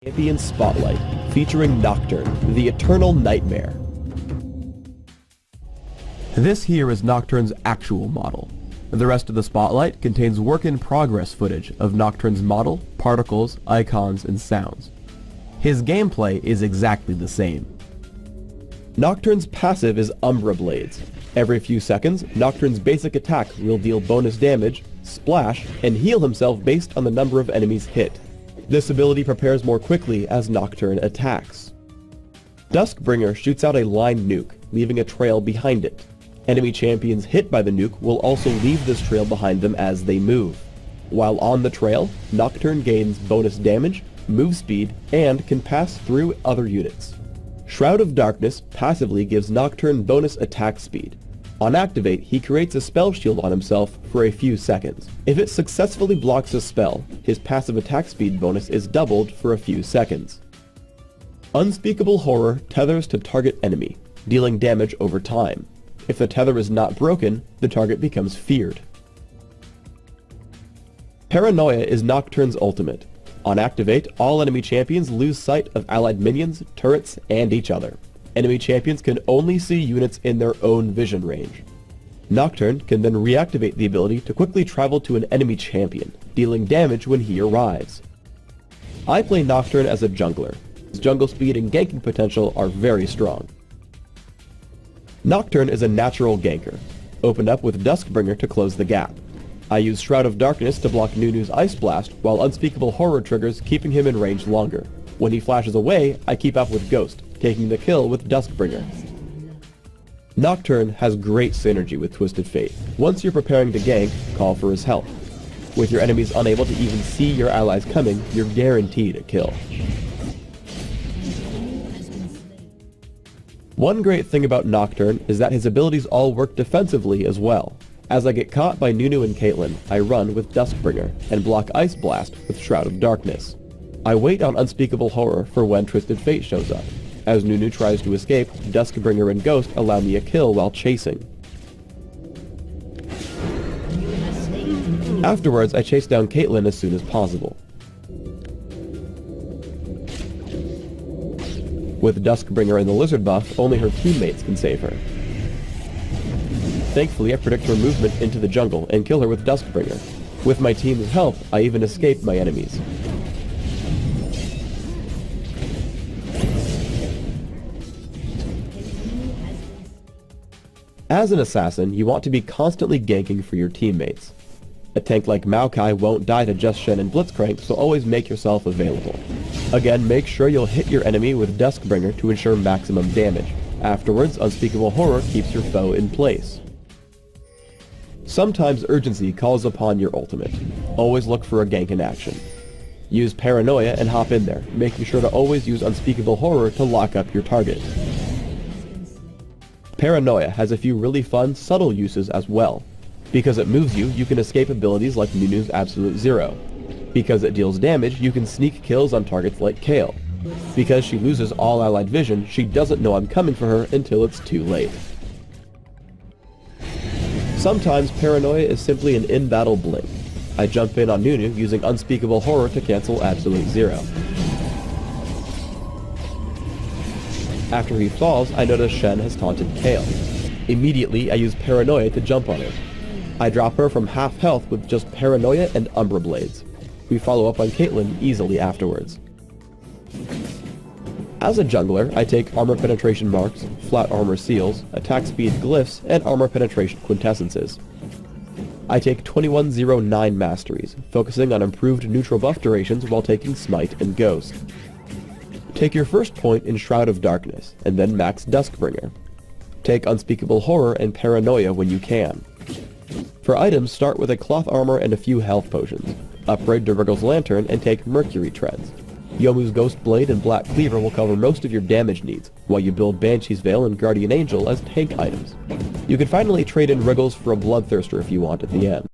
Champion Spotlight, featuring Nocturne, the Eternal Nightmare. This here is Nocturne's actual model. The rest of the Spotlight contains work-in-progress footage of Nocturne's model, particles, icons, and sounds. His gameplay is exactly the same. Nocturne's passive is Umbra Blades. Every few seconds, Nocturne's basic attack will deal bonus damage, splash, and heal himself based on the number of enemies hit. This ability prepares more quickly as Nocturne attacks. Duskbringer shoots out a line nuke, leaving a trail behind it. Enemy champions hit by the nuke will also leave this trail behind them as they move. While on the trail, Nocturne gains bonus damage, move speed, and can pass through other units. Shroud of Darkness passively gives Nocturne bonus attack speed. On activate, he creates a spell shield on himself for a few seconds. If it successfully blocks a spell, his passive attack speed bonus is doubled for a few seconds. Unspeakable Horror tethers to target enemy, dealing damage over time. If the tether is not broken, the target becomes feared. Paranoia is Nocturne's ultimate. On activate, all enemy champions lose sight of allied minions, turrets, and each other. Enemy champions can only see units in their own vision range. Nocturne can then reactivate the ability to quickly travel to an enemy champion, dealing damage when he arrives. I play Nocturne as a jungler. His jungle speed and ganking potential are very strong. Nocturne is a natural ganker. Open up with Duskbringer to close the gap. I use Shroud of Darkness to block Nunu's Ice Blast, while Unspeakable Horror triggers, keeping him in range longer. When he flashes away, I keep up with Ghost, taking the kill with Duskbringer. Nocturne has great synergy with Twisted Fate. Once you're preparing to gank, call for his help. With your enemies unable to even see your allies coming, you're guaranteed a kill. One great thing about Nocturne is that his abilities all work defensively as well. As I get caught by Nunu and Caitlyn, I run with Duskbringer and block Ice Blast with Shroud of Darkness. I wait on Unspeakable Horror for when Twisted Fate shows up. As Nunu tries to escape, Duskbringer and Ghost allow me a kill while chasing. Afterwards, I chase down Caitlyn as soon as possible. With Duskbringer and the Lizard buff, only her teammates can save her. Thankfully, I predict her movement into the jungle and kill her with Duskbringer. With my team's help, I even escape my enemies. As an assassin, you want to be constantly ganking for your teammates. A tank like Maokai won't die to Just Shen and Blitzcrank, so always make yourself available. Again, make sure you'll hit your enemy with Duskbringer to ensure maximum damage. Afterwards, Unspeakable Horror keeps your foe in place. Sometimes urgency calls upon your ultimate. Always look for a gank in action. Use Paranoia and hop in there, making sure to always use Unspeakable Horror to lock up your target. Paranoia has a few really fun, subtle uses as well. Because it moves you, you can escape abilities like Nunu's Absolute Zero. Because it deals damage, you can sneak kills on targets like Kale. Because she loses all allied vision, she doesn't know I'm coming for her until it's too late. Sometimes Paranoia is simply an in-battle blink. I jump in on Nunu using Unspeakable Horror to cancel Absolute Zero. After he falls, I notice Shen has taunted Kale. Immediately, I use Paranoia to jump on her. I drop her from half health with just Paranoia and Umbra Blades. We follow up on Caitlyn easily afterwards. As a jungler, I take Armor Penetration Marks, Flat Armor Seals, Attack Speed Glyphs, and Armor Penetration Quintessences. I take 2109 Masteries, focusing on improved neutral buff durations while taking Smite and Ghost. Take your first point in Shroud of Darkness, and then max Duskbringer. Take Unspeakable Horror and Paranoia when you can. For items, start with a Cloth Armor and a few health potions. Upgrade to Virgil's Lantern and take Mercury Treads. Yomu's Ghost Blade and Black Cleaver will cover most of your damage needs, while you build Banshee's Veil and Guardian Angel as tank items. You can finally trade in Wriggles for a Bloodthirster if you want at the end.